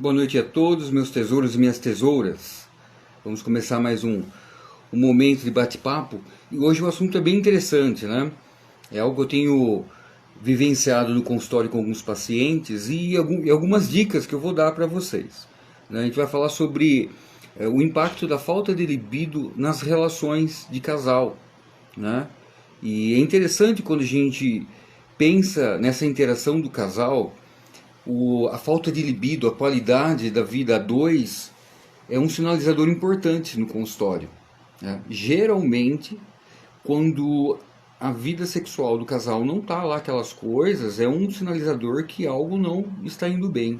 Boa noite a todos, meus tesouros e minhas tesouras. Vamos começar mais um momento de bate-papo. E hoje o assunto é bem interessante, né? É algo que eu tenho vivenciado no consultório com alguns pacientes e algumas dicas que eu vou dar para vocês, né? A gente vai falar sobre o impacto da falta de libido nas relações de casal, né? E é interessante quando a gente pensa nessa interação do casal. A falta de libido, a qualidade da vida a dois é um sinalizador importante no consultório, né? Geralmente, quando a vida sexual do casal não está lá aquelas coisas, é um sinalizador que algo não está indo bem,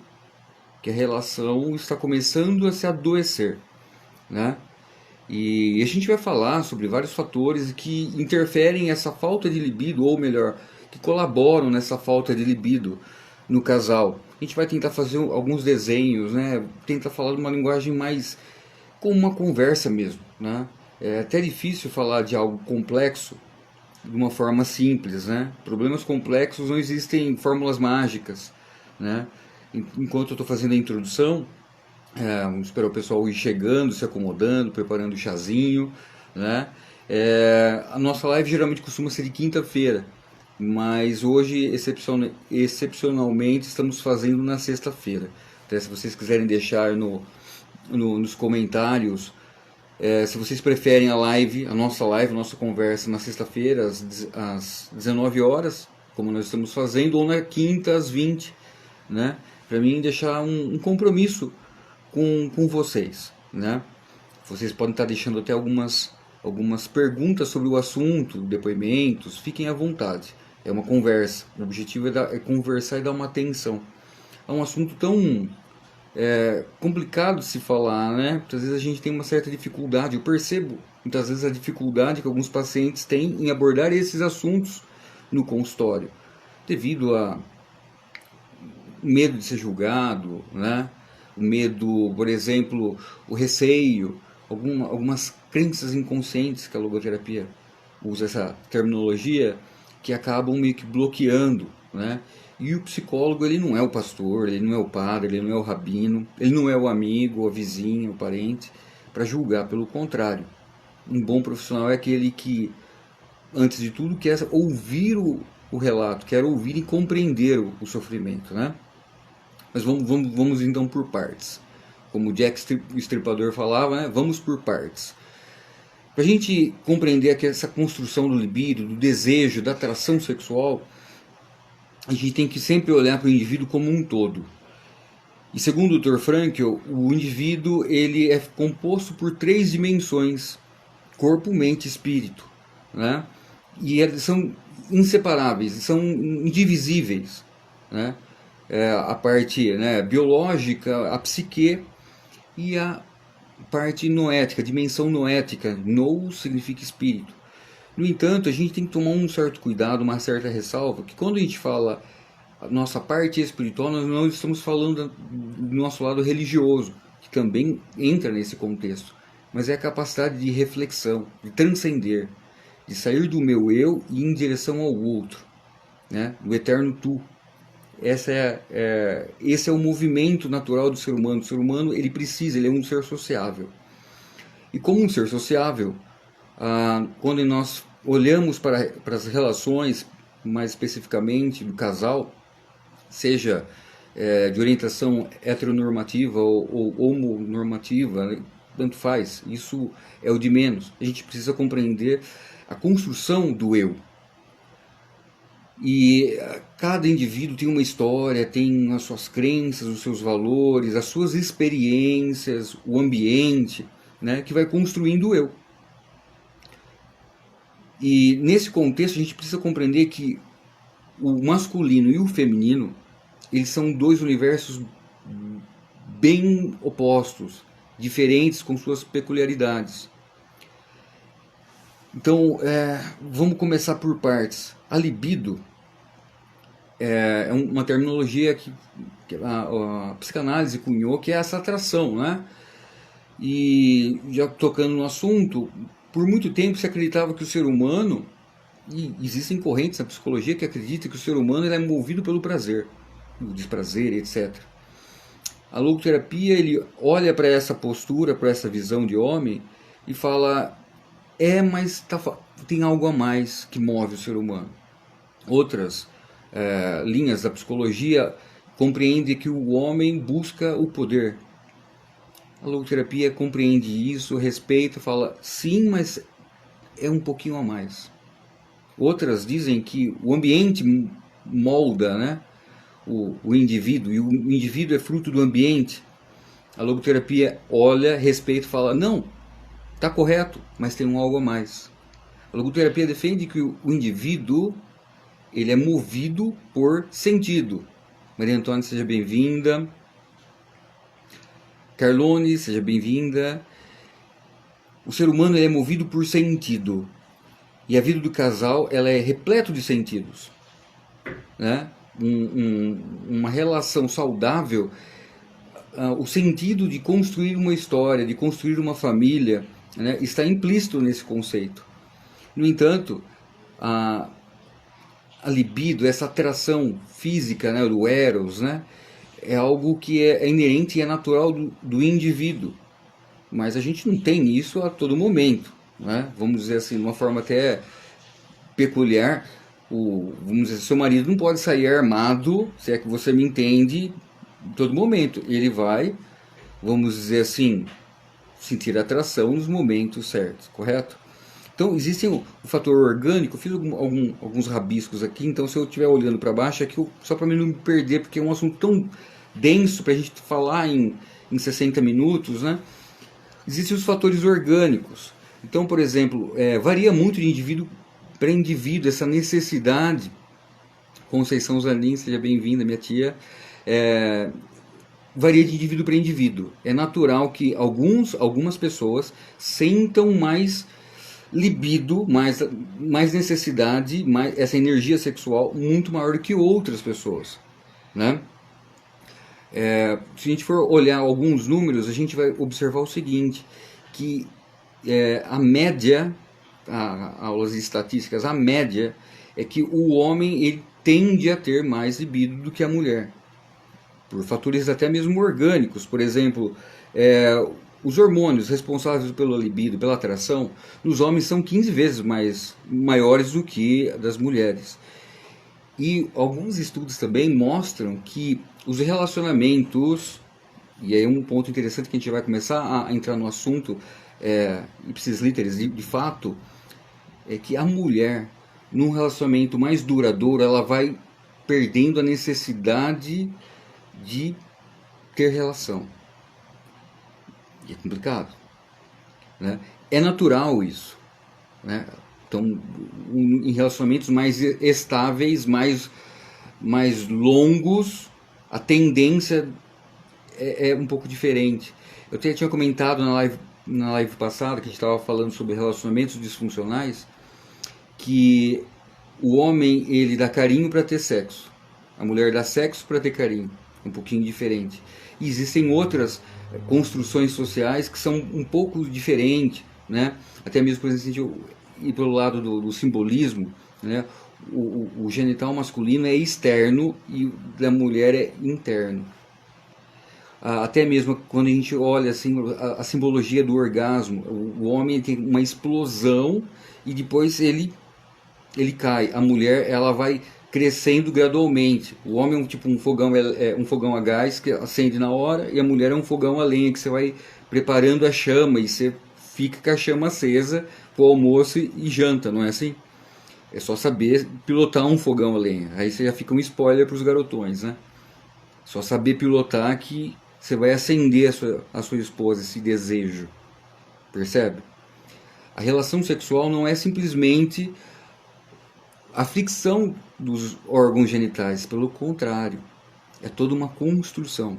que a relação está começando a se adoecer, né? E a gente vai falar sobre vários fatores que interferem nessa falta de libido, ou melhor, que colaboram nessa falta de libido no casal. A gente vai tentar fazer alguns desenhos, né? Tentar falar de uma linguagem mais como uma conversa mesmo, né? É até difícil falar de algo complexo de uma forma simples, né? Problemas complexos não existem fórmulas mágicas, né? Enquanto eu estou fazendo a introdução, vamos esperar o pessoal ir chegando, se acomodando, preparando o chazinho, né? A nossa live geralmente costuma ser de quinta-feira, mas hoje, excepcionalmente, estamos fazendo na sexta-feira. Então, se vocês quiserem deixar nos comentários, se vocês preferem a nossa conversa na sexta-feira, às 19 horas, como nós estamos fazendo, ou na quinta, às 20, né? Para mim, deixar um compromisso com vocês, né? Vocês podem estar deixando até algumas perguntas sobre o assunto, depoimentos, fiquem à vontade. É uma conversa, o objetivo é conversar e dar uma atenção. É um assunto tão complicado de se falar, né? Muitas vezes a gente tem uma certa dificuldade, eu percebo muitas vezes a dificuldade que alguns pacientes têm em abordar esses assuntos no consultório, devido a medo de ser julgado, né? O medo, por exemplo, o receio, algumas crenças inconscientes que a logoterapia usa essa terminologia, que acabam meio que bloqueando, né? E o psicólogo, ele não é o pastor, ele não é o padre, ele não é o rabino, ele não é o amigo, a vizinha, o parente, para julgar. Pelo contrário, um bom profissional é aquele que, antes de tudo, quer ouvir o relato, quer ouvir e compreender o sofrimento, né? Mas vamos então por partes. Como o Jack Stripador falava, né? Vamos por partes. Para a gente compreender que essa construção do libido, do desejo, da atração sexual, a gente tem que sempre olhar para o indivíduo como um todo. E segundo o Dr. Frankl, o indivíduo ele é composto por 3 dimensões: corpo, mente e espírito, né? E eles são inseparáveis, são indivisíveis, né? A parte, né, biológica, a psique, e a parte noética, dimensão noética. Nous significa espírito. No entanto, a gente tem que tomar um certo cuidado, uma certa ressalva, que quando a gente fala a nossa parte espiritual, nós não estamos falando do nosso lado religioso, que também entra nesse contexto, mas é a capacidade de reflexão, de transcender, de sair do meu eu e ir em direção ao outro, né? Do eterno tu. Esse é o movimento natural do ser humano. O ser humano, ele é um ser sociável. E como um ser sociável, quando nós olhamos para as relações, mais especificamente do casal, seja de orientação heteronormativa ou homonormativa, né? Tanto faz, isso é o de menos. A gente precisa compreender a construção do eu. E cada indivíduo tem uma história, tem as suas crenças, os seus valores, as suas experiências, o ambiente, né, que vai construindo o eu. E nesse contexto a gente precisa compreender que o masculino e o feminino, eles são 2 universos bem opostos, diferentes com suas peculiaridades. Então, vamos começar por partes. A libido é uma terminologia que a psicanálise cunhou, que é essa atração, né? E já tocando no assunto, por muito tempo se acreditava que o ser humano, e existem correntes na psicologia que acreditam que o ser humano ele é movido pelo prazer, o desprazer, etc. A logoterapia, ele olha para essa postura, para essa visão de homem e fala, mas tem algo a mais que move o ser humano. Outras linhas da psicologia compreendem que o homem busca o poder. A logoterapia compreende isso, respeita, fala, sim, mas é um pouquinho a mais. Outras dizem que o ambiente molda, né, o indivíduo, e o indivíduo é fruto do ambiente. A logoterapia olha, respeita e fala, não, está correto, mas tem algo a mais. A logoterapia defende que o indivíduo, ele é movido por sentido. Maria Antônia, seja bem-vinda. Carlone, seja bem-vinda. O ser humano, ele é movido por sentido. E a vida do casal, ela é repleto de sentidos, né? Uma relação saudável, o sentido de construir uma história, de construir uma família, né, está implícito nesse conceito. No entanto, a libido, essa atração física, né, do eros, né, é algo que é inerente e é natural do indivíduo. Mas a gente não tem isso a todo momento, né? Vamos dizer assim, de uma forma até peculiar, vamos dizer, seu marido não pode sair armado, se é que você me entende, em todo momento. Ele vai, vamos dizer assim, sentir atração nos momentos certos, correto? Então, existe o fator orgânico. Eu fiz alguns rabiscos aqui, então se eu estiver olhando para baixo, aqui só para mim não me perder, porque é um assunto tão denso para a gente falar em 60 minutos, né? Existem os fatores orgânicos. Então, por exemplo, varia muito de indivíduo para indivíduo essa necessidade. Conceição Zanin, seja bem-vinda, minha tia. Varia de indivíduo para indivíduo. É natural que algumas pessoas sentam mais libido, mais necessidade, essa energia sexual muito maior do que outras pessoas, né? Se a gente for olhar alguns números, a gente vai observar o seguinte, que a média, aulas de estatísticas, a média é que o homem, ele tende a ter mais libido do que a mulher, por fatores até mesmo orgânicos. Por exemplo, os hormônios responsáveis pela libido, pela atração, nos homens são 15 vezes maiores do que das mulheres. E alguns estudos também mostram que os relacionamentos, e aí é um ponto interessante que a gente vai começar a entrar no assunto, ipsis literis, de fato, é que a mulher, num relacionamento mais duradouro, ela vai perdendo a necessidade de ter relação. E é complicado, né? É natural isso, né? Então, em relacionamentos mais estáveis, mais longos, a tendência é um pouco diferente. Eu tinha comentado na live passada, que a gente estava falando sobre relacionamentos disfuncionais, que o homem, ele dá carinho para ter sexo, a mulher dá sexo para ter carinho, um pouquinho diferente. E existem outras construções sociais que são um pouco diferentes, né? Até mesmo, por exemplo, e pelo lado do simbolismo, né? O genital masculino é externo e o da mulher é interno. Até mesmo quando a gente olha assim, a simbologia do orgasmo, o homem tem uma explosão e depois ele cai. A mulher, ela vai crescendo gradualmente. O homem é tipo um fogão a gás que acende na hora, e a mulher é um fogão a lenha que você vai preparando a chama e você fica com a chama acesa pro almoço e janta, não é assim? É só saber pilotar um fogão a lenha. Aí você já fica um spoiler para os garotões, né? Só saber pilotar que você vai acender a sua esposa, esse desejo. Percebe? A relação sexual não é simplesmente a fricção dos órgãos genitais, pelo contrário, é toda uma construção,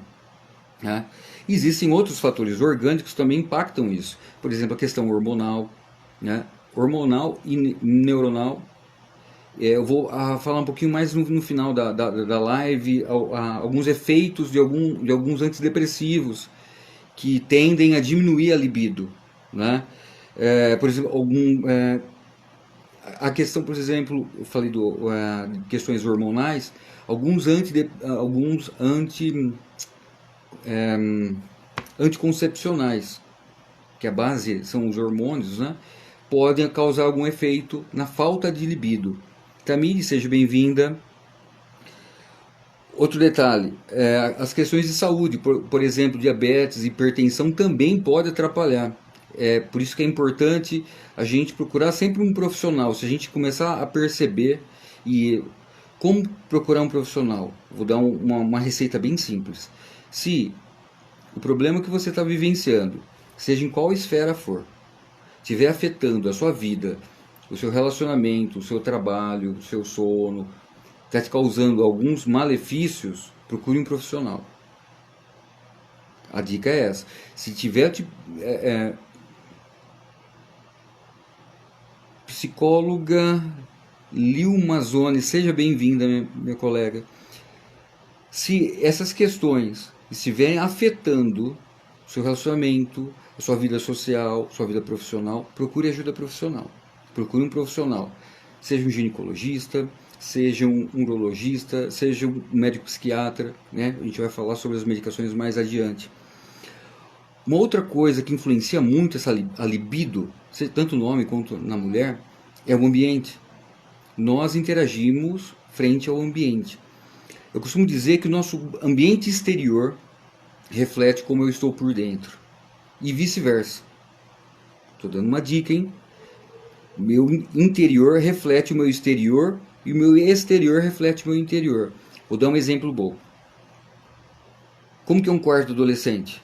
né? Existem outros fatores orgânicos que também impactam isso. Por exemplo, a questão hormonal, né? Hormonal e neuronal. Eu vou falar um pouquinho mais no final da live, alguns efeitos de alguns antidepressivos que tendem a diminuir a libido, né? Por exemplo, a questão, por exemplo, eu falei de questões hormonais, alguns anticoncepcionais, que a base são os hormônios, né? Podem causar algum efeito na falta de libido. Tamires, seja bem-vinda. Outro detalhe, as questões de saúde, por exemplo, diabetes, hipertensão também pode atrapalhar. Por isso que é importante a gente procurar sempre um profissional. Se a gente começar a perceber e como procurar um profissional, vou dar uma receita bem simples. Se o problema que você está vivenciando, seja em qual esfera for, estiver afetando a sua vida, o seu relacionamento, o seu trabalho, o seu sono, está te causando alguns malefícios, procure um profissional. A dica é essa. Se tiver psicóloga Lil Mazzoni, seja bem-vinda, minha colega. Se essas questões estiverem afetando o seu relacionamento, a sua vida social, sua vida profissional, procure ajuda profissional. Procure um profissional. Seja um ginecologista, seja um urologista, seja um médico psiquiatra, né? A gente vai falar sobre as medicações mais adiante. Uma outra coisa que influencia muito a libido, tanto no homem quanto na mulher, é o ambiente. Nós interagimos frente ao ambiente. Eu costumo dizer que o nosso ambiente exterior reflete como eu estou por dentro. E vice-versa. Estou dando uma dica, hein? Meu interior reflete o meu exterior e o meu exterior reflete o meu interior. Vou dar um exemplo bom. Como que é um quarto adolescente?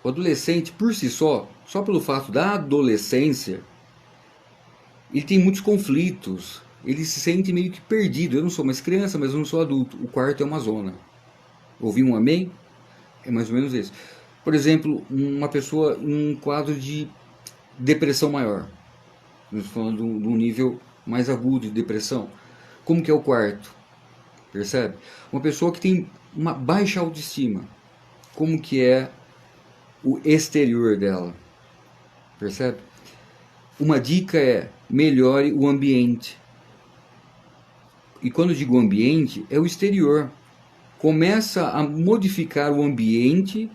O adolescente, por si só pelo fato da adolescência, ele tem muitos conflitos, ele se sente meio que perdido. Eu não sou mais criança, mas eu não sou adulto. O quarto é uma zona. Ouvi um amém? É mais ou menos isso. Por exemplo, uma pessoa em um quadro de depressão maior. Estamos falando de um nível mais agudo de depressão. Como que é o quarto? Percebe? Uma pessoa que tem uma baixa autoestima. Como que é o exterior dela? Percebe? Uma dica é: melhore o ambiente. E quando eu digo ambiente, é o exterior. Começa a modificar o ambiente,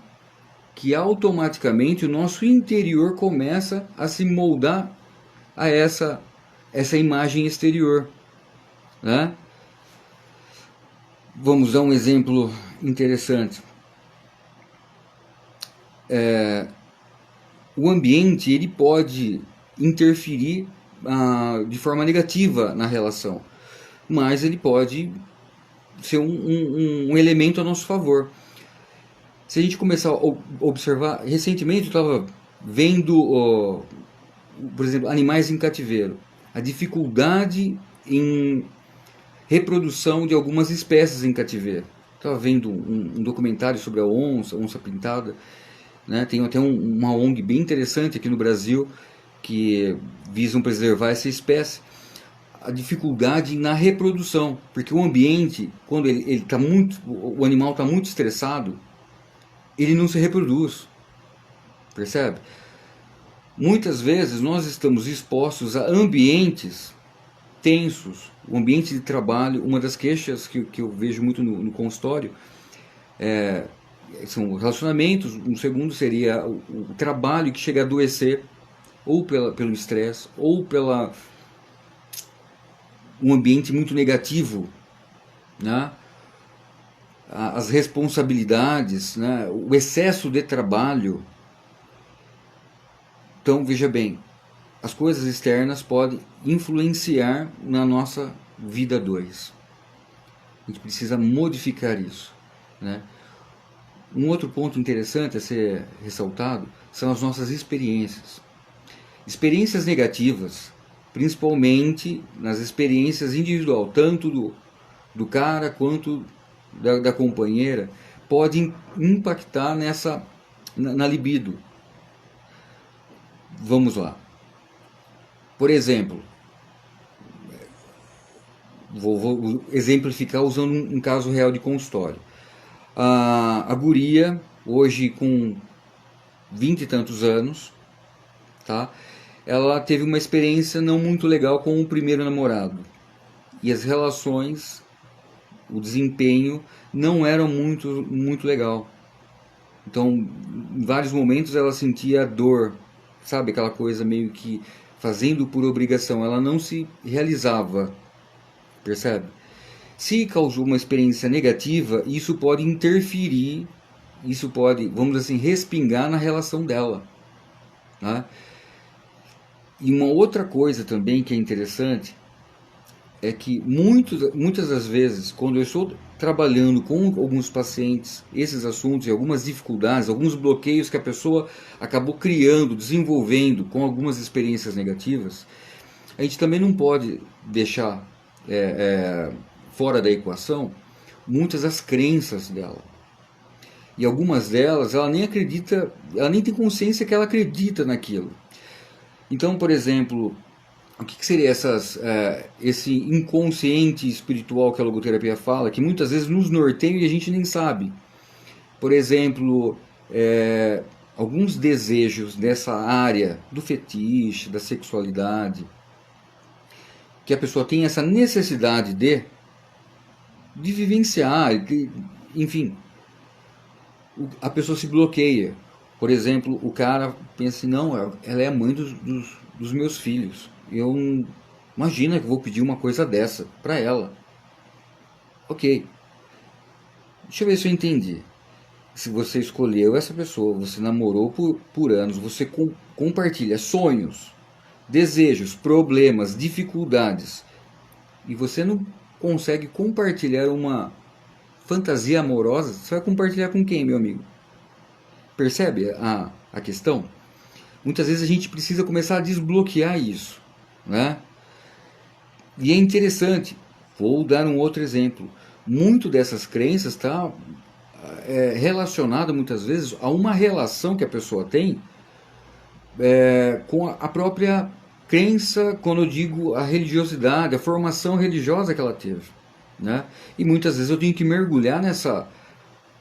que automaticamente o nosso interior começa a se moldar a essa imagem exterior, né? Vamos dar um exemplo interessante. O ambiente ele pode interferir de forma negativa na relação, mas ele pode ser um elemento a nosso favor. Se a gente começar a observar, recentemente eu estava vendo, por exemplo, animais em cativeiro, a dificuldade em reprodução de algumas espécies em cativeiro. Estava vendo um documentário sobre a onça pintada, né? Tem até uma ONG bem interessante aqui no Brasil que visam preservar essa espécie. A dificuldade na reprodução, porque o ambiente, quando ele tá muito, o animal está muito estressado, ele não se reproduz, percebe? Muitas vezes nós estamos expostos a ambientes tensos, o ambiente de trabalho. Uma das queixas que eu vejo muito no consultório são relacionamentos. Um segundo seria o trabalho que chega a adoecer, ou pelo estresse, ou um ambiente muito negativo, né? As responsabilidades, né? O excesso de trabalho. Então, veja bem, as coisas externas podem influenciar na nossa vida 2. A gente precisa modificar isso, né? Um outro ponto interessante a ser ressaltado são as nossas experiências. Experiências negativas, principalmente nas experiências individual, tanto do cara quanto da companheira, podem impactar na libido. Vamos lá. Por exemplo, vou exemplificar usando um caso real de consultório. A guria, hoje com 20 e tantos anos, tá? Ela teve uma experiência não muito legal com o primeiro namorado. E as relações, o desempenho não era muito legal. Então, em vários momentos ela sentia dor, sabe? Aquela coisa meio que fazendo por obrigação, ela não se realizava, percebe? Se causou uma experiência negativa, isso pode interferir, isso pode, vamos dizer assim, respingar na relação dela, né? E uma outra coisa também que é interessante é que muitas das vezes, quando eu estou trabalhando com alguns pacientes esses assuntos e algumas dificuldades, alguns bloqueios que a pessoa acabou criando, desenvolvendo com algumas experiências negativas, a gente também não pode deixar fora da equação muitas das crenças dela. E algumas delas, ela nem acredita, ela nem tem consciência que ela acredita naquilo. Então, por exemplo, o que seria esse inconsciente espiritual que a logoterapia fala, que muitas vezes nos norteia e a gente nem sabe? Por exemplo, alguns desejos dessa área do fetiche, da sexualidade, que a pessoa tem essa necessidade de vivenciar, enfim, a pessoa se bloqueia. Por exemplo, o cara pensa assim, não, ela é a mãe dos meus filhos. Imagina que eu vou pedir uma coisa dessa para ela. Ok. Deixa eu ver se eu entendi. Se você escolheu essa pessoa, você namorou por anos, você compartilha sonhos, desejos, problemas, dificuldades, e você não consegue compartilhar uma fantasia amorosa, você vai compartilhar com quem, meu amigo? Percebe a questão? Muitas vezes a gente precisa começar a desbloquear isso, né? E é interessante, vou dar um outro exemplo. Muito dessas crenças está relacionado muitas vezes a uma relação que a pessoa tem com a própria crença, quando eu digo a religiosidade, a formação religiosa que ela teve, né? E muitas vezes eu tenho que mergulhar nessa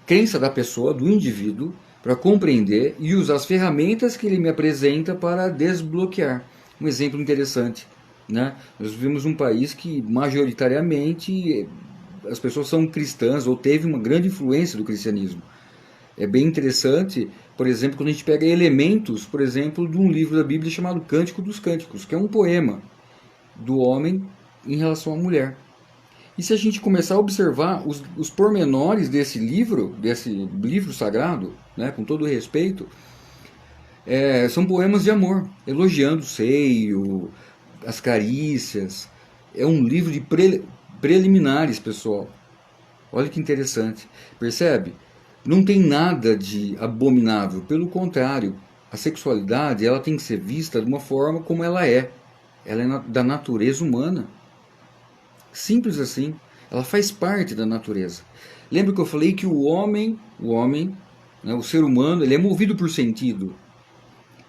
crença da pessoa, do indivíduo, para compreender e usar as ferramentas que ele me apresenta para desbloquear. Um exemplo interessante, né? Nós vivemos um país que majoritariamente as pessoas são cristãs ou teve uma grande influência do cristianismo. É bem interessante, por exemplo, quando a gente pega elementos, por exemplo, de um livro da Bíblia chamado Cântico dos Cânticos, que é um poema do homem em relação à mulher. E se a gente começar a observar os pormenores desse livro sagrado, né, com todo o respeito, são poemas de amor, elogiando o seio, as carícias. É um livro de preliminares, pessoal. Olha que interessante. Percebe? Não tem nada de abominável. Pelo contrário, a sexualidade ela tem que ser vista de uma forma como ela é. Ela é da natureza humana. Simples assim. Ela faz parte da natureza. Lembra que eu falei que o homem, né, o ser humano, ele é movido por sentido.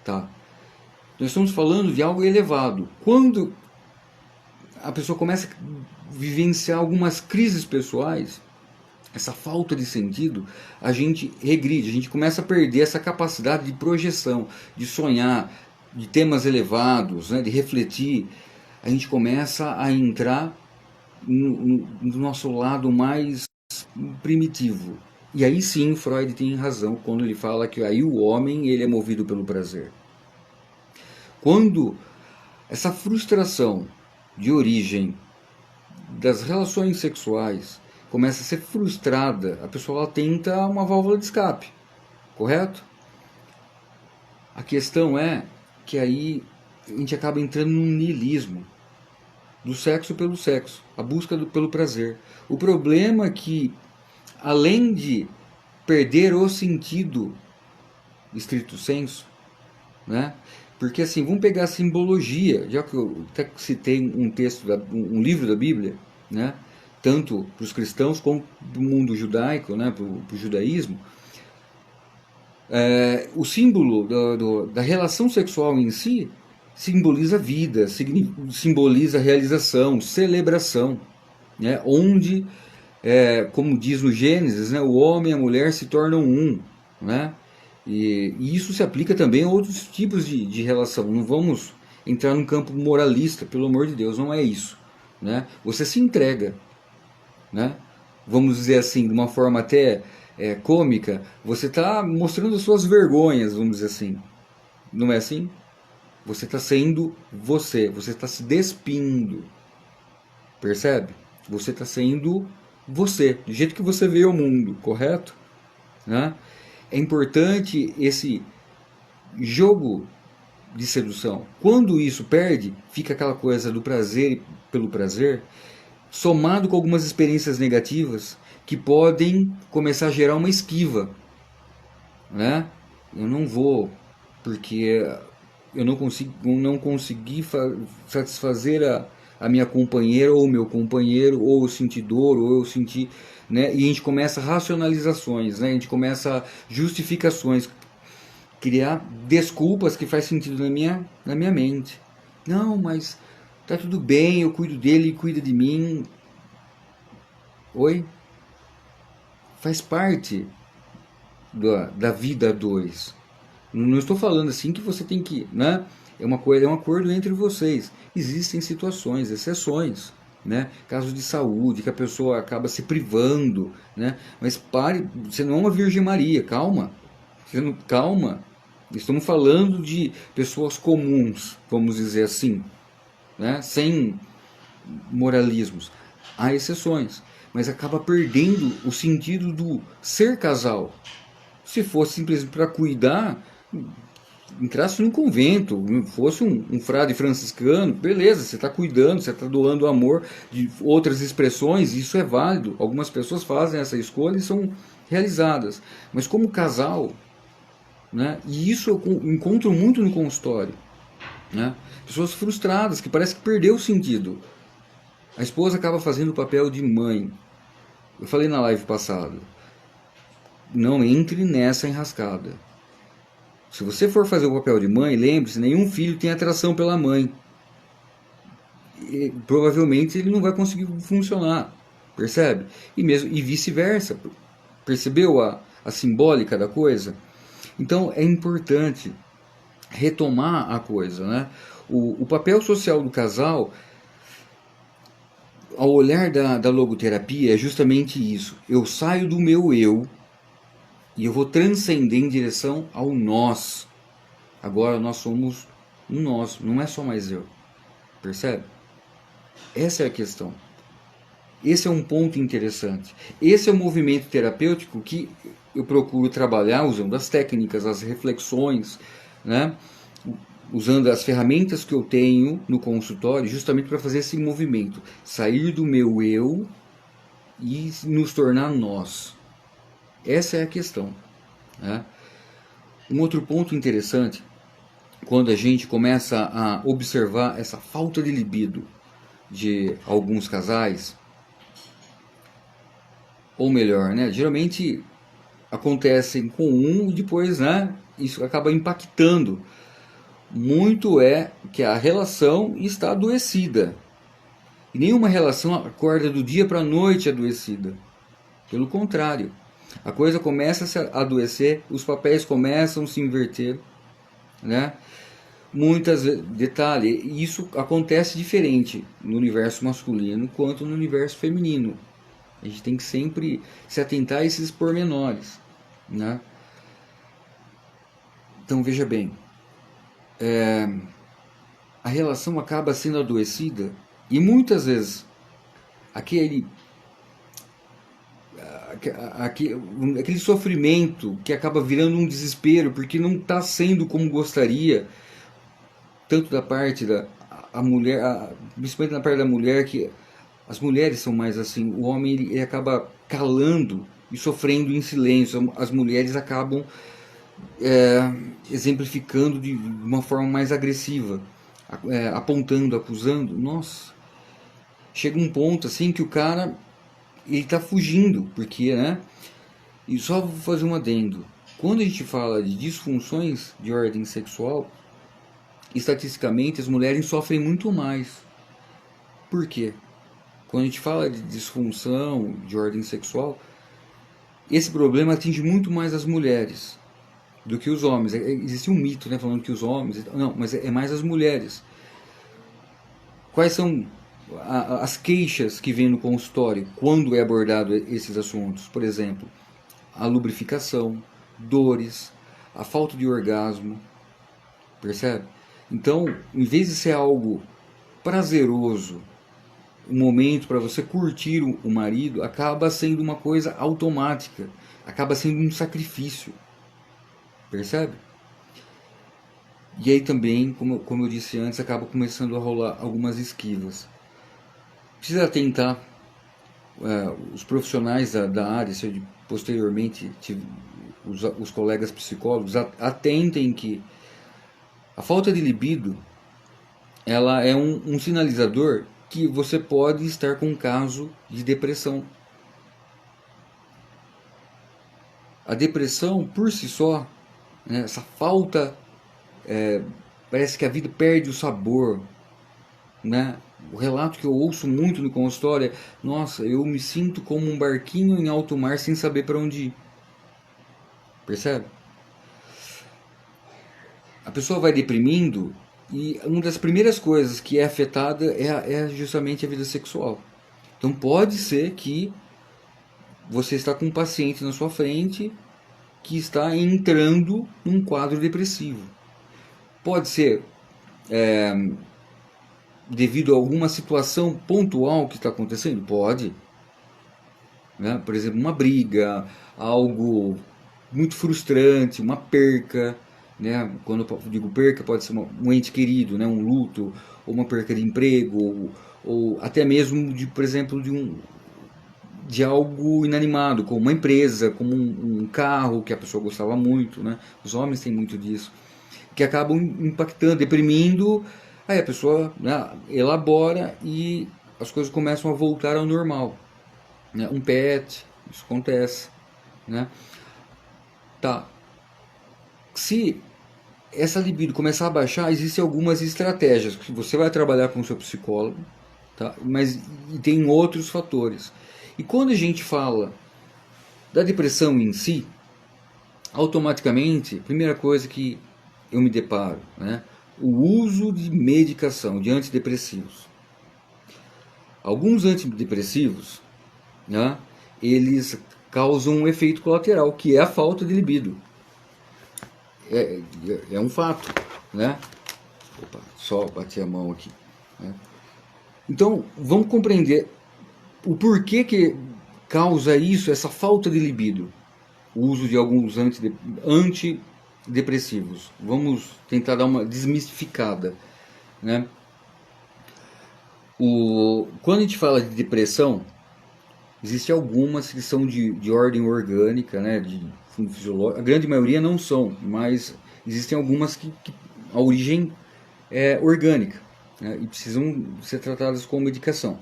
Tá? Nós estamos falando de algo elevado. Quando a pessoa começa a vivenciar algumas crises pessoais, essa falta de sentido, a gente regride, a gente começa a perder essa capacidade de projeção, de sonhar, de temas elevados, né, de refletir. A gente começa a entrar no nosso lado mais primitivo. E aí sim, Freud tem razão quando ele fala que aí o homem ele é movido pelo prazer. Quando essa frustração de origem das relações sexuais começa a ser frustrada, a pessoa ela tenta uma válvula de escape, correto? A questão é que aí a gente acaba entrando num niilismo do sexo pelo sexo, a busca pelo prazer. O problema é que, além de perder o sentido estrito sensu, né? Porque assim, vamos pegar a simbologia, já que eu até citei um texto, um livro da Bíblia, né? Tanto para os cristãos como para o mundo judaico, né? Para o judaísmo, o símbolo da relação sexual em si simboliza vida, simboliza realização, celebração, né? Onde, como diz no Gênesis, né? O homem e a mulher se tornam um, né? E isso se aplica também a outros tipos de relação. Não vamos entrar num campo moralista, pelo amor de Deus, não é isso, né? Você se entrega, né? Vamos dizer assim, de uma forma até cômica, você está mostrando as suas vergonhas, vamos dizer assim. Não é assim? Você está sendo você está se despindo. Percebe? Você está sendo você, do jeito que você veio ao mundo, correto? Né? É importante esse jogo de sedução. Quando isso perde, fica aquela coisa do prazer pelo prazer, somado com algumas experiências negativas que podem começar a gerar uma esquiva, né? Eu não vou porque eu não consegui satisfazer a minha companheira ou o meu companheiro, ou eu senti dor, ou eu senti, né? E a gente começa racionalizações, né? A gente começa justificações, criar desculpas que faz sentido na minha mente. Não, mas tá tudo bem, eu cuido dele, ele cuida de mim. Oi? Faz parte da vida a dois. Não estou falando assim que você tem que, né? É um acordo entre vocês. Existem situações, exceções, né? Casos de saúde, que a pessoa acaba se privando, né? Mas pare, você não é uma Virgem Maria, calma. Calma. Estamos falando de pessoas comuns, vamos dizer assim, né? Sem moralismos. Há exceções, mas acaba perdendo o sentido do ser casal. Se fosse simplesmente para cuidar, entrasse num convento, fosse um frade franciscano, beleza, você está cuidando, você está doando amor de outras expressões, isso é válido. Algumas pessoas fazem essa escolha e são realizadas. Mas como casal, né, e isso eu encontro muito no consultório, né, pessoas frustradas, que parece que perdeu o sentido. A esposa acaba fazendo o papel de mãe. Eu falei na live passada, não entre nessa enrascada. Se você for fazer o papel de mãe, lembre-se, nenhum filho tem atração pela mãe. E, provavelmente ele não vai conseguir funcionar, percebe? E vice-versa. Percebeu a simbólica da coisa? Então é importante retomar a coisa, né? O papel social do casal, ao olhar da logoterapia, é justamente isso. Eu saio do meu eu e eu vou transcender em direção ao nós. Agora nós somos um nós, não é só mais eu. Percebe? Essa é a questão. Esse é um ponto interessante. Esse é o movimento terapêutico que eu procuro trabalhar usando as técnicas, as reflexões, né? Usando as ferramentas que eu tenho no consultório, justamente para fazer esse movimento. Sair do meu eu e nos tornar nós. Essa é a questão, né? Um outro ponto interessante, quando a gente começa a observar essa falta de libido de alguns casais, ou melhor, né, geralmente acontecem com um e depois, né, isso acaba impactando. Muito é que a relação está adoecida. E nenhuma relação acorda do dia para a noite adoecida. Pelo contrário, a coisa começa a se adoecer, os papéis começam a se inverter, né? Muitas vezes, detalhe, isso acontece diferente no universo masculino quanto no universo feminino. A gente tem que sempre se atentar a esses pormenores, né? Então veja bem, a relação acaba sendo adoecida e muitas vezes aquele sofrimento que acaba virando um desespero porque não está sendo como gostaria, tanto da parte da a mulher, principalmente na parte da mulher, que as mulheres são mais assim, o homem ele acaba calando e sofrendo em silêncio, as mulheres acabam exemplificando de uma forma mais agressiva, apontando, acusando. Nossa, chega um ponto assim que o cara ele está fugindo, porque, né? E só vou fazer um adendo. Quando a gente fala de disfunções de ordem sexual, estatisticamente as mulheres sofrem muito mais. Por quê? Quando a gente fala de disfunção de ordem sexual, esse problema atinge muito mais as mulheres do que os homens. Existe um mito, né, falando que os homens... Não, mas é mais as mulheres. Quais são as queixas que vêm no consultório quando é abordado esses assuntos? Por exemplo, a lubrificação, dores, a falta de orgasmo, percebe? Então, em vez de ser algo prazeroso, um momento para você curtir o marido, acaba sendo uma coisa automática, acaba sendo um sacrifício, percebe? E aí também, como eu disse antes, acaba começando a rolar algumas esquivas. Precisa atentar, os profissionais da área, se posteriormente os colegas psicólogos, atentem que a falta de libido, ela é um sinalizador que você pode estar com um caso de depressão. A depressão, por si só, né, essa falta, parece que a vida perde o sabor, né? O relato que eu ouço muito no consultório é: nossa, eu me sinto como um barquinho em alto mar sem saber para onde ir. Percebe? A pessoa vai deprimindo e uma das primeiras coisas que é afetada é justamente a vida sexual. Então pode ser que você está com um paciente na sua frente que está entrando num quadro depressivo. Pode ser devido a alguma situação pontual que está acontecendo? Pode. Né? Por exemplo, uma briga, algo muito frustrante, uma perca. Né? Quando eu digo perca, pode ser um ente querido, né? Um luto, ou uma perca de emprego, ou até mesmo, por exemplo, de algo inanimado, como uma empresa, como um carro que a pessoa gostava muito. Né? Os homens têm muito disso, que acabam impactando, deprimindo. Aí a pessoa, né, elabora e as coisas começam a voltar ao normal. Né? Um pet, isso acontece. Né? Tá. Se essa libido começar a baixar, existem algumas estratégias que você vai trabalhar com o seu psicólogo, tá? Mas tem outros fatores. E quando a gente fala da depressão em si, automaticamente, a primeira coisa que eu me deparo, né, o uso de medicação, de antidepressivos. Alguns antidepressivos, né, eles causam um efeito colateral, que é a falta de libido. É um fato, né? Opa, só bati a mão aqui. Né? Então, vamos compreender o porquê que causa isso, essa falta de libido. O uso de alguns antidepressivos. Vamos tentar dar uma desmistificada. Né? Quando a gente fala de depressão, existem algumas que são de ordem orgânica, né? De fundo fisiológico. A grande maioria não são, mas existem algumas que a origem é orgânica, né? E precisam ser tratadas com medicação.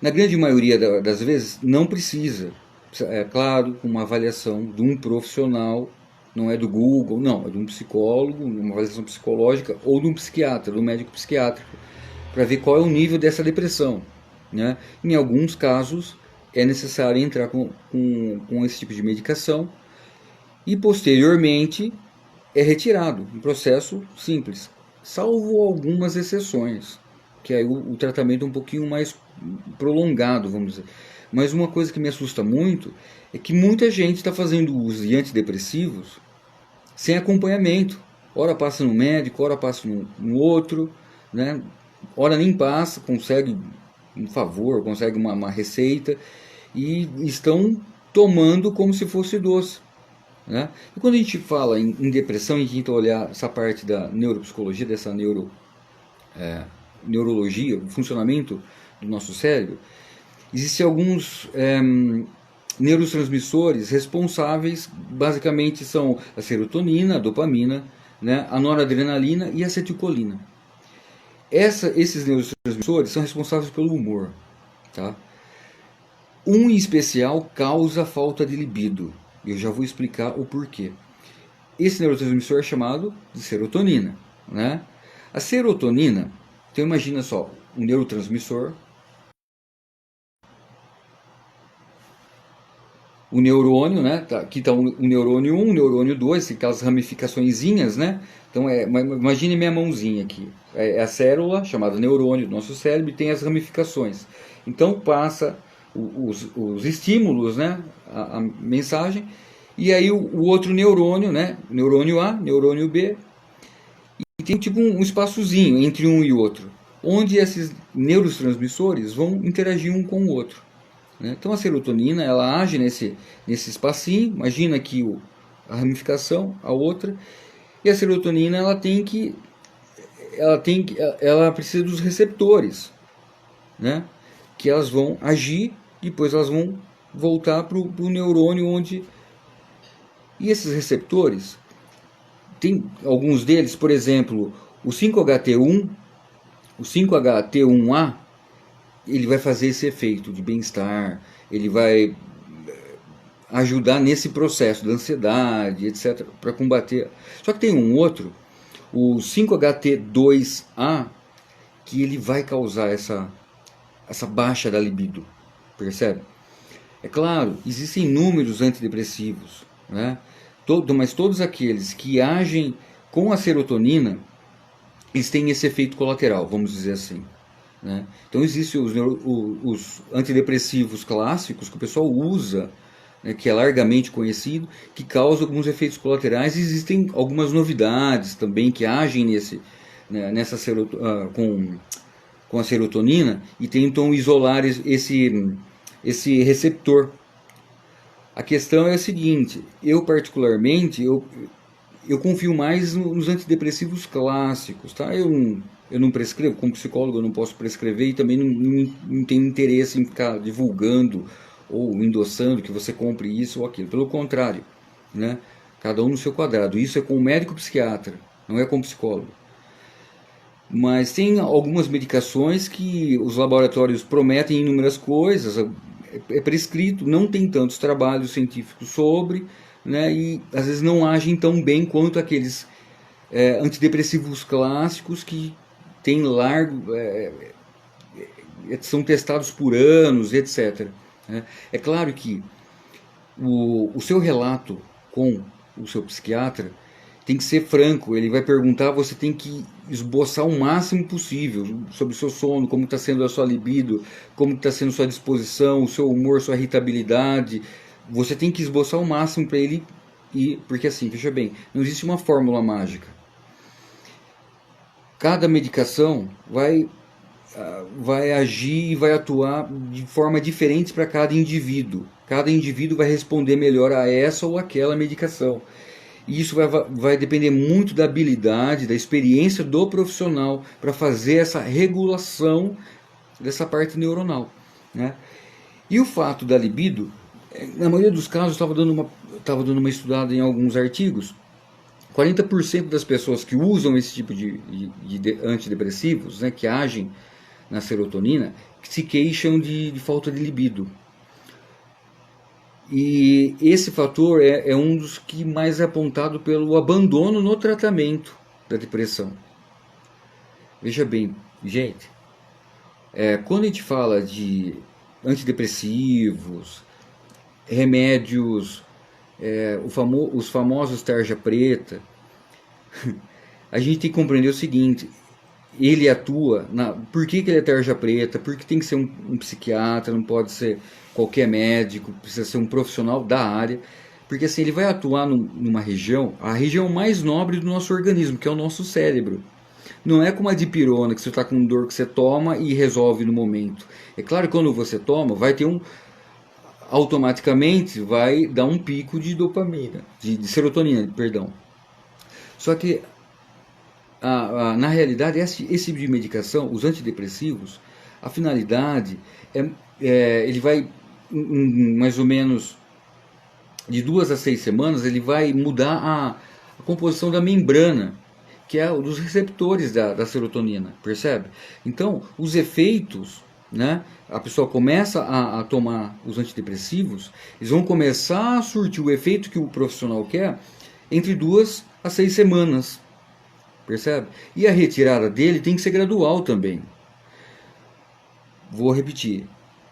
Na grande maioria das vezes não precisa. É claro, com uma avaliação de um profissional, não é do Google, não, é de um psicólogo, uma avaliação psicológica, ou de um psiquiatra, de um médico psiquiátrico, para ver qual é o nível dessa depressão. Né? Em alguns casos é necessário entrar com esse tipo de medicação e posteriormente é retirado, um processo simples, salvo algumas exceções, que aí o tratamento é um pouquinho mais prolongado, vamos dizer. Mas uma coisa que me assusta muito é que muita gente está fazendo uso de antidepressivos sem acompanhamento. Ora passa no médico, ora passa no outro, né? Ora nem passa, consegue um favor, consegue uma receita e estão tomando como se fosse doce. Né? E quando a gente fala em depressão, e a gente tenta olhar essa parte da neuropsicologia, dessa neurologia, o funcionamento do nosso cérebro, existem alguns neurotransmissores responsáveis, basicamente são a serotonina, a dopamina, né, a noradrenalina e a acetilcolina. Esses neurotransmissores são responsáveis pelo humor. Tá? Um em especial causa falta de libido. Eu já vou explicar o porquê. Esse neurotransmissor é chamado de serotonina. Né? A serotonina, então imagina só, um neurotransmissor, o neurônio, né? Aqui está o neurônio 1, o neurônio 2, aquelas ramificaçõezinhas, né? Então, imagine minha mãozinha aqui. É a célula, chamada neurônio do nosso cérebro, e tem as ramificações. Então, passa os estímulos, né? A mensagem, e aí o outro neurônio, né? Neurônio A, neurônio B, e tem tipo um espaçozinho entre um e outro, onde esses neurotransmissores vão interagir um com o outro, né? Então a serotonina ela age nesse espacinho, imagina aqui a ramificação, a outra, e a serotonina ela precisa dos receptores, né? Que elas vão agir, depois elas vão voltar para o neurônio onde... E esses receptores, tem alguns deles, por exemplo, o 5-HT1, o 5-HT1A, ele vai fazer esse efeito de bem-estar, ele vai ajudar nesse processo da ansiedade, etc, para combater. Só que tem um outro, o 5-HT2A, que ele vai causar essa baixa da libido, percebe? É claro, existem inúmeros antidepressivos, né? Mas todos aqueles que agem com a serotonina, eles têm esse efeito colateral, vamos dizer assim, né? Então existem os antidepressivos clássicos que o pessoal usa, né, que é largamente conhecido, que causam alguns efeitos colaterais, e existem algumas novidades também que agem né, com a serotonina e tentam isolar esse receptor. A questão é a seguinte, eu particularmente, eu confio mais nos antidepressivos clássicos, tá? Eu não prescrevo, como psicólogo eu não posso prescrever, e também não tenho interesse em ficar divulgando ou endossando que você compre isso ou aquilo. Pelo contrário, né? Cada um no seu quadrado. Isso é com o médico psiquiatra, não é com o psicólogo. Mas tem algumas medicações que os laboratórios prometem inúmeras coisas, é prescrito, não tem tantos trabalhos científicos sobre, né, e às vezes não agem tão bem quanto aqueles antidepressivos clássicos que tem são testados por anos, etc. Né. É claro que o seu relato com o seu psiquiatra tem que ser franco, ele vai perguntar, você tem que esboçar o máximo possível sobre o seu sono, como está sendo a sua libido, como está sendo a sua disposição, o seu humor, sua irritabilidade. Você tem que esboçar o máximo para ele, porque assim, veja bem, não existe uma fórmula mágica. Cada medicação vai agir e vai atuar de forma diferente para cada indivíduo. Cada indivíduo vai responder melhor a essa ou aquela medicação. E isso vai depender muito da habilidade, da experiência do profissional para fazer essa regulação dessa parte neuronal, né? E o fato da libido, na maioria dos casos, eu estava dando uma estudada em alguns artigos, 40% das pessoas que usam esse tipo de antidepressivos, né, que agem na serotonina, se queixam de falta de libido. E esse fator é um dos que mais é apontado pelo abandono no tratamento da depressão. Veja bem, gente, quando a gente fala de antidepressivos, remédios, os famosos tarja preta, a gente tem que compreender o seguinte, ele atua, por que ele é tarja preta, por que tem que ser um psiquiatra, não pode ser qualquer médico, precisa ser um profissional da área, porque assim ele vai atuar numa região, a região mais nobre do nosso organismo, que é o nosso cérebro. Não é como a dipirona, que você está com dor que você toma e resolve no momento. É claro que quando você toma, vai ter automaticamente vai dar um pico de dopamina, de serotonina, perdão. Só que na realidade esse tipo de medicação, os antidepressivos, a finalidade ele vai mais ou menos de 2 a 6 semanas, ele vai mudar a composição da membrana, que é dos receptores da serotonina, percebe? Então, os efeitos, né, a pessoa começa a tomar os antidepressivos, eles vão começar a surtir o efeito que o profissional quer entre 2 a 6 semanas, percebe? E a retirada dele tem que ser gradual também. Vou repetir.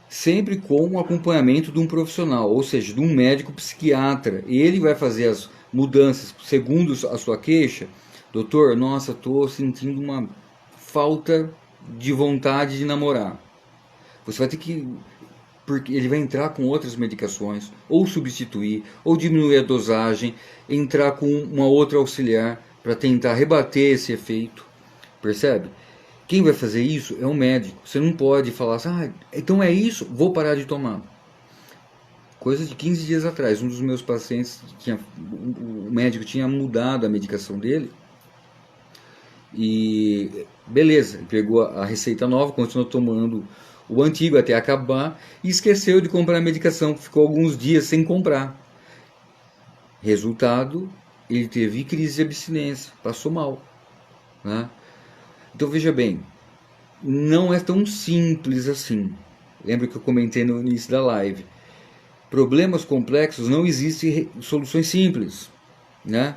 Sempre com o acompanhamento de um profissional, ou seja, de um médico psiquiatra. Ele vai fazer as mudanças segundo a sua queixa. Doutor, nossa, estou sentindo uma falta de vontade de namorar. Você vai ter que porque ele vai entrar com outras medicações, ou substituir, ou diminuir a dosagem, entrar com uma outra auxiliar para tentar rebater esse efeito, percebe? Quem vai fazer isso é um médico. Você não pode falar assim, então é isso, vou parar de tomar. Coisa de 15 dias atrás, um dos meus pacientes, o médico tinha mudado a medicação dele, e beleza, ele pegou a receita nova, continuou tomando o antigo até acabar, e esqueceu de comprar a medicação, ficou alguns dias sem comprar. Resultado, ele teve crise de abstinência, passou mal, né? Então veja bem, não é tão simples assim. Lembra que eu comentei no início da live. Problemas complexos não existem soluções simples, né?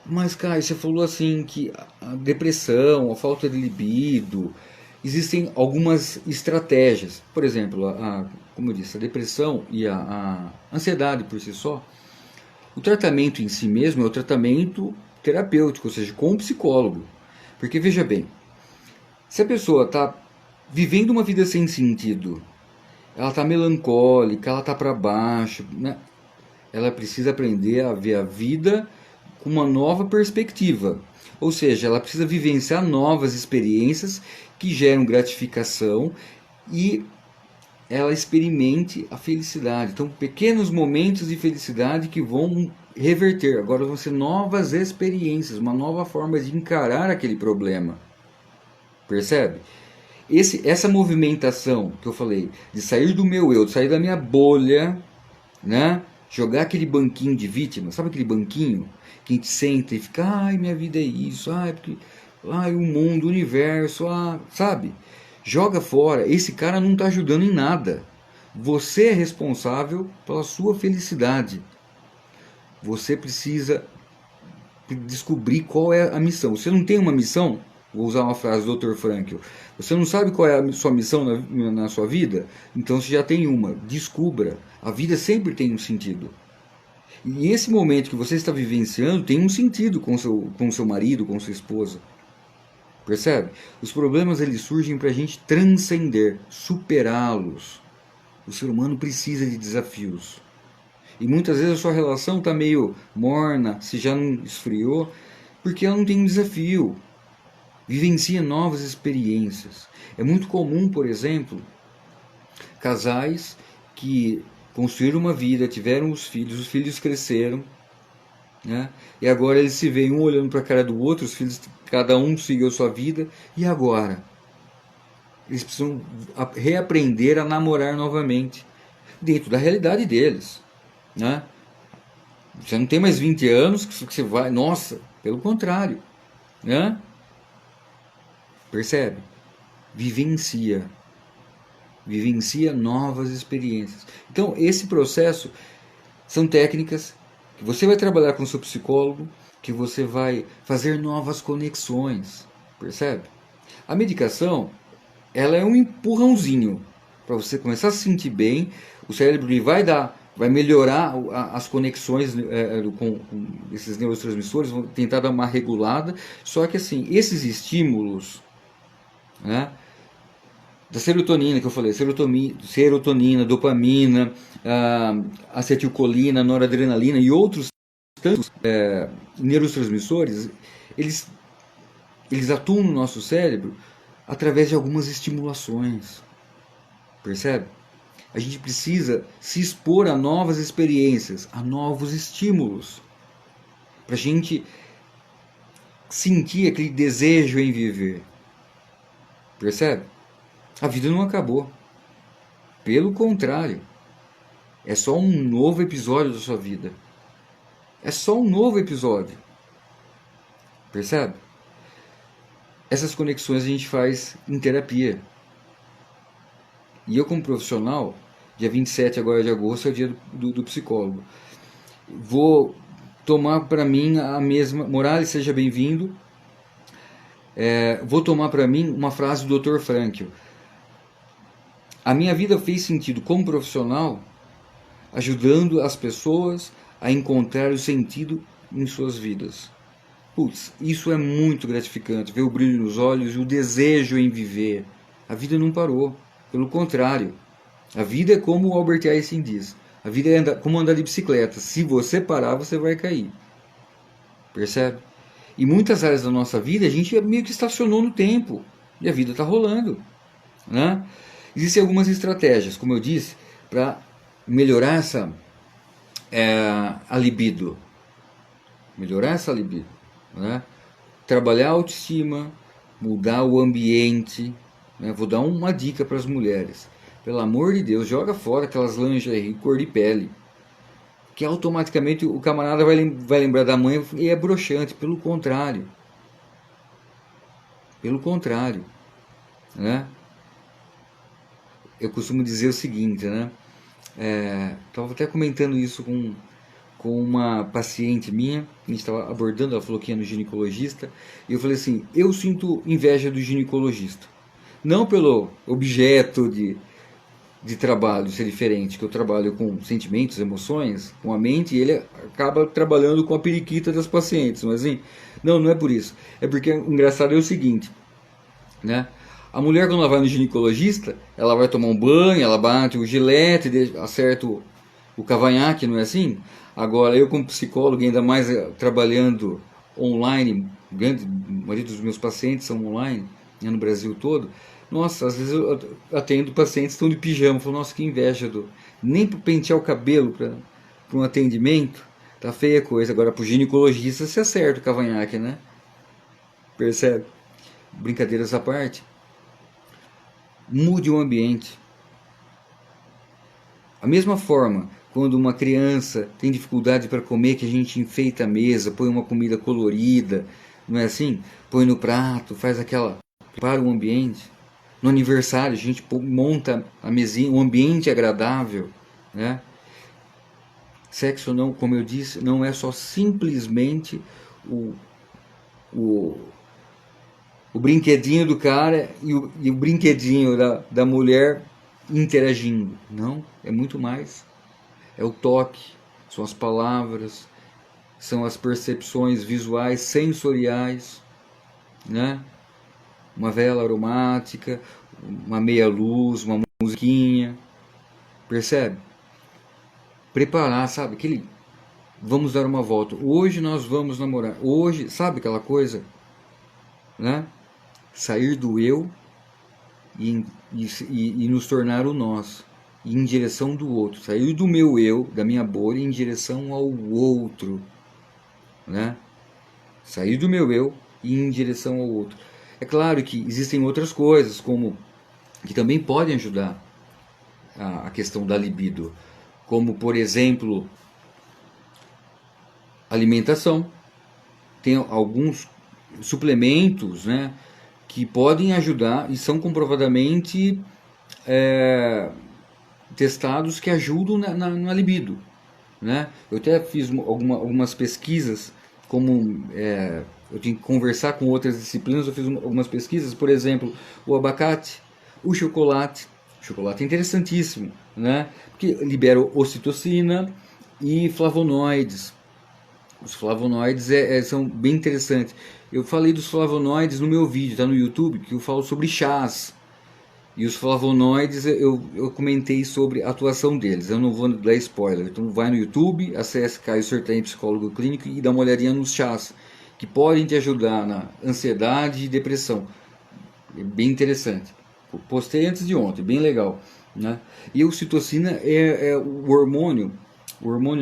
Mas, Caio, você falou assim que a depressão, a falta de libido, existem algumas estratégias. Por exemplo, como eu disse, a depressão e a ansiedade por si só, o tratamento em si mesmo é o tratamento terapêutico, ou seja, com o psicólogo. Porque, veja bem, se a pessoa está vivendo uma vida sem sentido, ela está melancólica, ela está para baixo, né? Ela precisa aprender a ver a vida com uma nova perspectiva. Ou seja, ela precisa vivenciar novas experiências que geram gratificação e ela experimente a felicidade. Então, pequenos momentos de felicidade que vão reverter. Agora vão ser novas experiências, uma nova forma de encarar aquele problema. Percebe? Essa movimentação que eu falei, de sair do meu eu, de sair da minha bolha, né? Jogar aquele banquinho de vítima, sabe aquele banquinho que a gente senta e fica, ai, minha vida é isso, ai, o mundo, o universo, sabe? Joga fora, esse cara não está ajudando em nada. Você é responsável pela sua felicidade. Você precisa descobrir qual é a missão. Você não tem uma missão? Vou usar uma frase do Dr. Frankl. Você não sabe qual é a sua missão na sua vida? Então você já tem uma. Descubra. A vida sempre tem um sentido. E esse momento que você está vivenciando tem um sentido com seu marido, com sua esposa. Percebe? Os problemas eles surgem para a gente transcender, superá-los. O ser humano precisa de desafios. E muitas vezes a sua relação está meio morna, se já não esfriou, porque ela não tem um desafio. Vivencia novas experiências. É muito comum, por exemplo, casais que construíram uma vida, tiveram os filhos cresceram, né? E agora eles se veem um olhando para a cara do outro, os filhos, cada um seguiu sua vida, e agora? Eles precisam reaprender a namorar novamente, dentro da realidade deles, né? Você não tem mais 20 anos que você vai, nossa, pelo contrário, né? Percebe? Vivencia novas experiências. Então, esse processo são técnicas que você vai trabalhar com o seu psicólogo, que você vai fazer novas conexões, percebe? A medicação, ela é um empurrãozinho para você começar a se sentir bem, o cérebro vai melhorar as conexões com esses neurotransmissores, vão tentar dar uma regulada, só que assim, esses estímulos, né, da serotonina que eu falei, serotonina, dopamina, acetilcolina, noradrenalina e outros tantos neurotransmissores, eles atuam no nosso cérebro através de algumas estimulações, percebe? A gente precisa se expor a novas experiências, a novos estímulos, para a gente sentir aquele desejo em viver, percebe? A vida não acabou. Pelo contrário, é só um novo episódio da sua vida. É só um novo episódio. Percebe? Essas conexões a gente faz em terapia. E eu, como profissional, dia 27 agora de agosto é o dia do psicólogo. Vou tomar para mim a mesma... Morales, seja bem-vindo. Vou tomar para mim uma frase do Dr. Frankl. A minha vida fez sentido como profissional, ajudando as pessoas a encontrar o sentido em suas vidas. Putz, isso é muito gratificante, ver o brilho nos olhos e o desejo em viver. A vida não parou, pelo contrário, A vida é como o Albert Einstein diz. A vida é como andar de bicicleta. Se você parar, você vai cair. Percebe? Em muitas áreas da nossa vida, a gente meio que estacionou no tempo. E a vida está rolando. Né? Existem algumas estratégias, como eu disse, para melhorar a libido. Melhorar essa libido. Né? Trabalhar a autoestima, mudar o ambiente. Né? Vou dar uma dica para as mulheres. Pelo amor de Deus, joga fora aquelas lingerie cor de pele. Que automaticamente o camarada vai lembrar da mãe e é broxante. Pelo contrário. Pelo contrário. Né? Eu costumo dizer o seguinte, né? Estava até comentando isso com uma paciente minha, a gente estava abordando, ela falou que ia no ginecologista, e eu falei assim, eu sinto inveja do ginecologista. Não pelo objeto de trabalho ser diferente, que eu trabalho com sentimentos, emoções, com a mente, e ele acaba trabalhando com a periquita das pacientes, mas assim, não é por isso. É porque o engraçado é o seguinte, né? A mulher, quando ela vai no ginecologista, ela vai tomar um banho, ela bate o gilete, acerta o cavanhaque, não é assim? Agora, eu como psicólogo, ainda mais trabalhando online, grande maioria dos meus pacientes são online, né, no Brasil todo, nossa, às vezes eu atendo pacientes que estão de pijama, falo, nossa, que inveja, nem para pentear o cabelo para um atendimento, tá feia a coisa. Agora, para o ginecologista, você acerta o cavanhaque, né? Percebe? Brincadeiras à parte. Mude o ambiente. A mesma forma, quando uma criança tem dificuldade para comer, que a gente enfeita a mesa, põe uma comida colorida, não é assim? Põe no prato, faz aquela... Prepara o ambiente. No aniversário, a gente monta a mesinha, um ambiente agradável, né? Sexo, não, como eu disse, não é só simplesmente o brinquedinho do cara e o brinquedinho da mulher interagindo. Não, é muito mais. É o toque, são as palavras, são as percepções visuais, sensoriais, né? Uma vela aromática, uma meia luz, uma musiquinha, percebe? Preparar, sabe? Vamos dar uma volta. Hoje nós vamos namorar. Hoje, sabe aquela coisa, né? Sair do eu e nos tornar o nós, em direção do outro. Sair do meu eu, da minha bolha, em direção ao outro, né? Sair do meu eu e em direção ao outro. É claro que existem outras coisas, como que também podem ajudar a questão da libido, como, por exemplo, alimentação. Tem alguns suplementos, né, que podem ajudar e são comprovadamente testados que ajudam na libido, né? Eu até fiz algumas pesquisas, como eu tinha que conversar com outras disciplinas, eu fiz algumas pesquisas, por exemplo, o abacate, o chocolate. O chocolate é interessantíssimo, né? Porque libera ocitocina e flavonoides. Os flavonoides são bem interessantes. Eu falei dos flavonoides no meu vídeo, tá no YouTube, que eu falo sobre chás. E os flavonoides eu comentei sobre a atuação deles. Eu não vou dar spoiler. Então vai no YouTube, acesse Caio Sertain, psicólogo clínico, e dá uma olhadinha nos chás que podem te ajudar na ansiedade e depressão. É bem interessante. Postei antes de ontem, bem legal, né? E a ocitocina é o hormônio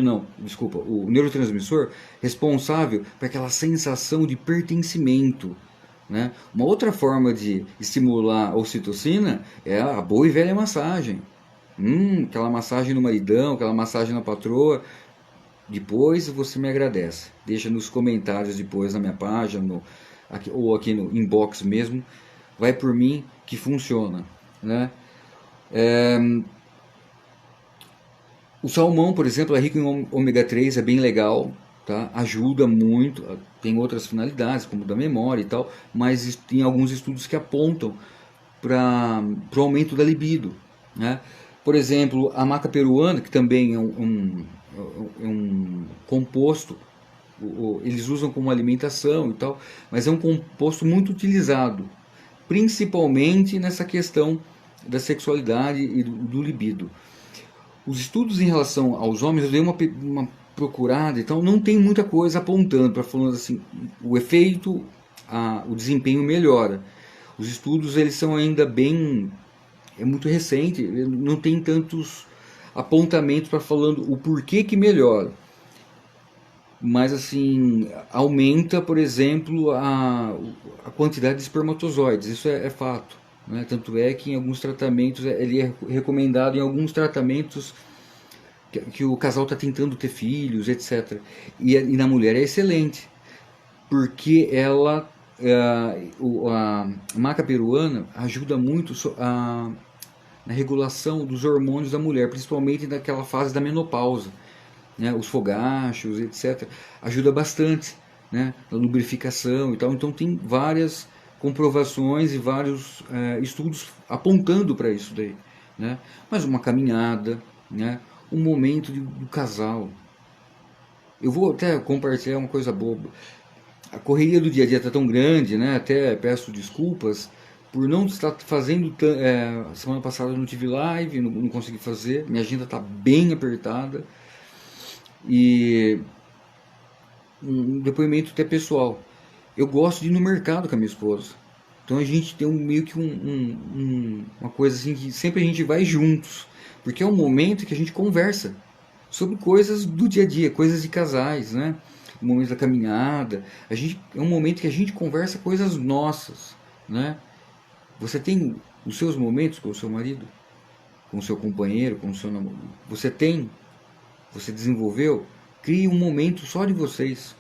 não, desculpa, o neurotransmissor responsável por aquela sensação de pertencimento, né? Uma outra forma de estimular a ocitocina é a boa e velha massagem. Aquela massagem no maridão, aquela massagem na patroa. Depois você me agradece. Deixa nos comentários depois na minha página, ou aqui no inbox mesmo. Vai por mim que funciona, né? O salmão, por exemplo, é rico em ômega 3, é bem legal, tá? Ajuda muito, tem outras finalidades, como da memória e tal, mas tem alguns estudos que apontam para o aumento da libido, né? Por exemplo, a maca peruana, que também é um composto, eles usam como alimentação e tal, mas é um composto muito utilizado, principalmente nessa questão da sexualidade e do libido. Os estudos em relação aos homens, eu dei uma procurada, então não tem muita coisa apontando para falando assim, o efeito, o desempenho melhora. Os estudos eles são ainda bem, é muito recente, não tem tantos apontamentos para falando o porquê que melhora. Mas assim, aumenta, por exemplo, a quantidade de espermatozoides, isso é fato. Né? Tanto é que em alguns tratamentos, ele é recomendado em alguns tratamentos que o casal está tentando ter filhos, etc. E na mulher é excelente, porque ela, a maca peruana ajuda muito na regulação dos hormônios da mulher, principalmente naquela fase da menopausa. Né, os fogachos, etc. Ajuda bastante, né, na lubrificação e tal. Então tem várias comprovações e vários estudos apontando para isso daí. Né? Mas uma caminhada, né, um momento do casal. Eu vou até compartilhar uma coisa boba. A correria do dia a dia está tão grande, né, até peço desculpas por não estar fazendo. Semana passada eu não tive live, não consegui fazer, minha agenda está bem apertada. E um depoimento até pessoal. Eu gosto de ir no mercado com a minha esposa. Então a gente tem meio que uma coisa assim que sempre a gente vai juntos. Porque é um momento que a gente conversa sobre coisas do dia a dia, coisas de casais, né? O momento da caminhada. É um momento que a gente conversa coisas nossas, né? Você tem os seus momentos com o seu marido, com o seu companheiro, com o seu namorado. Você desenvolveu, crie um momento só de vocês.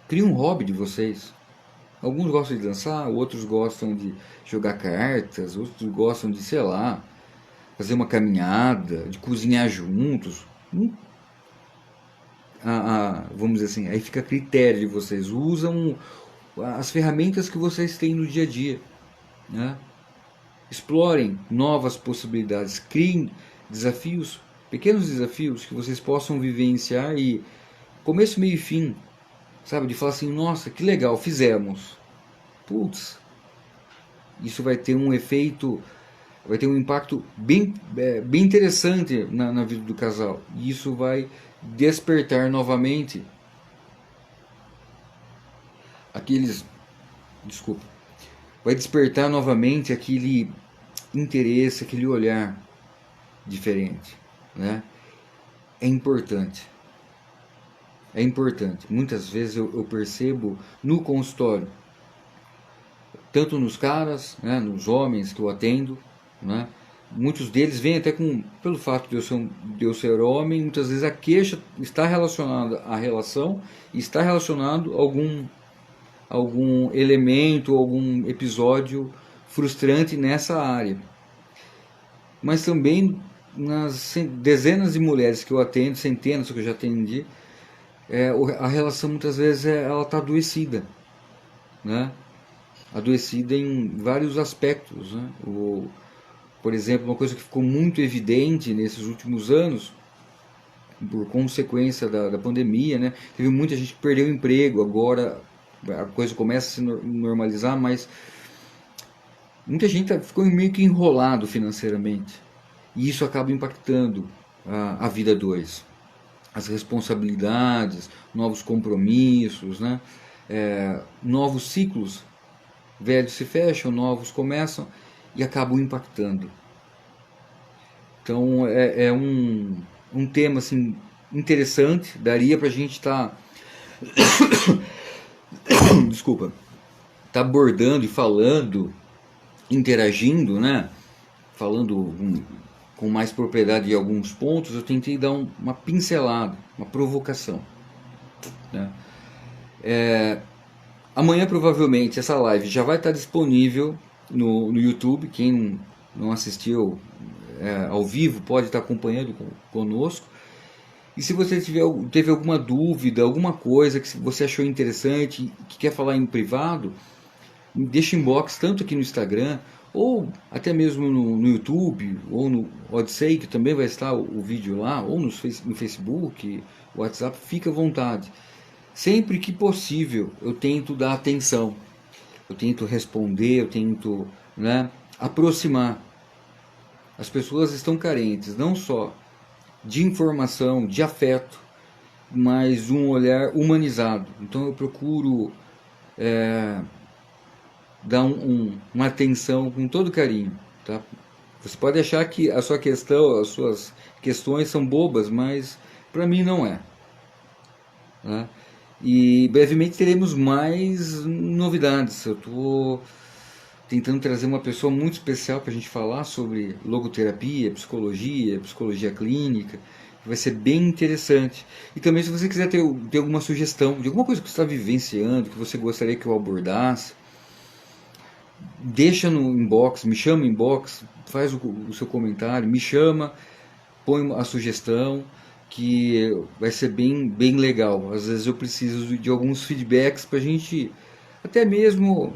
Crie um hobby de vocês. Alguns gostam de dançar, outros gostam de jogar cartas, outros gostam de, sei lá, fazer uma caminhada, de cozinhar juntos. Vamos dizer assim, aí fica a critério de vocês. Usam as ferramentas que vocês têm no dia a dia. Né? Explorem novas possibilidades, criem desafios, pequenos desafios que vocês possam vivenciar e começo, meio e fim, sabe? De falar assim, nossa, que legal, fizemos. Putz, isso vai ter um efeito, vai ter um impacto bem interessante na vida do casal. E isso vai despertar novamente vai despertar novamente aquele interesse, aquele olhar diferente. Né? É importante. É importante. Muitas vezes eu percebo no consultório, tanto nos caras, né, nos homens que eu atendo, né, muitos deles vêm até pelo fato de eu ser homem, muitas vezes a queixa está relacionada à relação, está relacionado a algum elemento, algum episódio frustrante nessa área. Mas também nas dezenas de mulheres que eu atendo, centenas que eu já atendi, a relação muitas vezes ela está adoecida, né? Adoecida em vários aspectos, né? Por exemplo, uma coisa que ficou muito evidente nesses últimos anos, por consequência da pandemia, né? Teve muita gente que perdeu o emprego, agora a coisa começa a se normalizar, mas muita gente ficou meio que enrolado financeiramente. E isso acaba impactando a vida dois. As responsabilidades, novos compromissos, né? Novos ciclos, velhos se fecham, novos começam e acabam impactando. Então é um tema assim, interessante, daria para a gente estar desculpa, tá abordando e falando, interagindo, né? Falando com mais propriedade de alguns pontos. Eu tentei dar uma pincelada, uma provocação, né? Amanhã provavelmente essa live já vai estar disponível no YouTube. Quem não assistiu ao vivo pode estar acompanhando conosco. E se você teve alguma dúvida, alguma coisa que você achou interessante, que quer falar em privado, deixa inbox tanto aqui no Instagram, ou até mesmo no YouTube, ou no Odyssey, que também vai estar o vídeo lá, ou no Facebook, WhatsApp, fica à vontade. Sempre que possível eu tento dar atenção, eu tento responder, eu tento, né, aproximar. As pessoas estão carentes não só de informação, de afeto, mas um olhar humanizado. Então eu procuro dar uma atenção com todo carinho, tá? Você pode achar que a sua questão, as suas questões são bobas, mas para mim não é, tá? E brevemente teremos mais novidades. Eu estou tentando trazer uma pessoa muito especial para a gente falar sobre logoterapia, psicologia clínica, que vai ser bem interessante. E também, se você quiser ter alguma sugestão de alguma coisa que você está vivenciando, que você gostaria que eu abordasse, deixa no inbox, me chama no inbox, faz o seu comentário, me chama, põe a sugestão, que vai ser bem legal. Às vezes eu preciso de alguns feedbacks para a gente até mesmo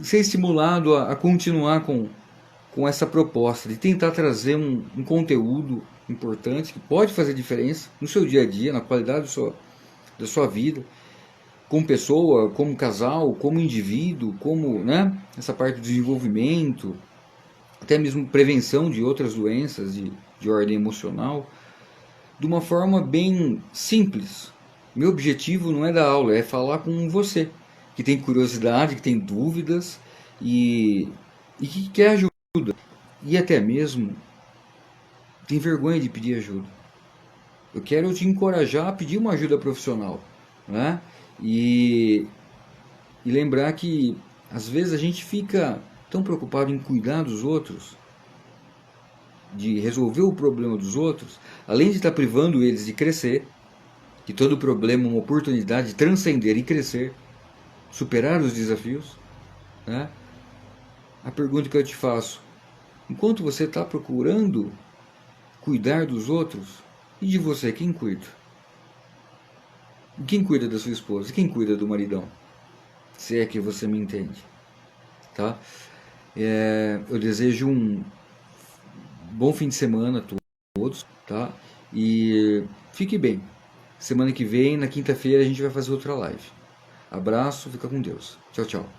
ser estimulado a continuar com essa proposta de tentar trazer um conteúdo importante que pode fazer diferença no seu dia a dia, na qualidade da sua vida, como pessoa, como casal, como indivíduo, como, né, essa parte do desenvolvimento, até mesmo prevenção de outras doenças de ordem emocional, de uma forma bem simples. Meu objetivo não é dar aula, é falar com você, que tem curiosidade, que tem dúvidas e que quer ajuda. E até mesmo tem vergonha de pedir ajuda. Eu quero te encorajar a pedir uma ajuda profissional, né? E lembrar que às vezes a gente fica tão preocupado em cuidar dos outros, de resolver o problema dos outros, além de estar privando eles de crescer, que todo problema é uma oportunidade de transcender e crescer, superar os desafios, né? A pergunta que eu te faço: enquanto você está procurando cuidar dos outros, e de você, quem cuida? Quem cuida da sua esposa? Quem cuida do maridão? Se é que você me entende, tá? Eu desejo um bom fim de semana a todos, tá? E fique bem. Semana que vem, na quinta-feira, a gente vai fazer outra live. Abraço, fica com Deus. Tchau, tchau.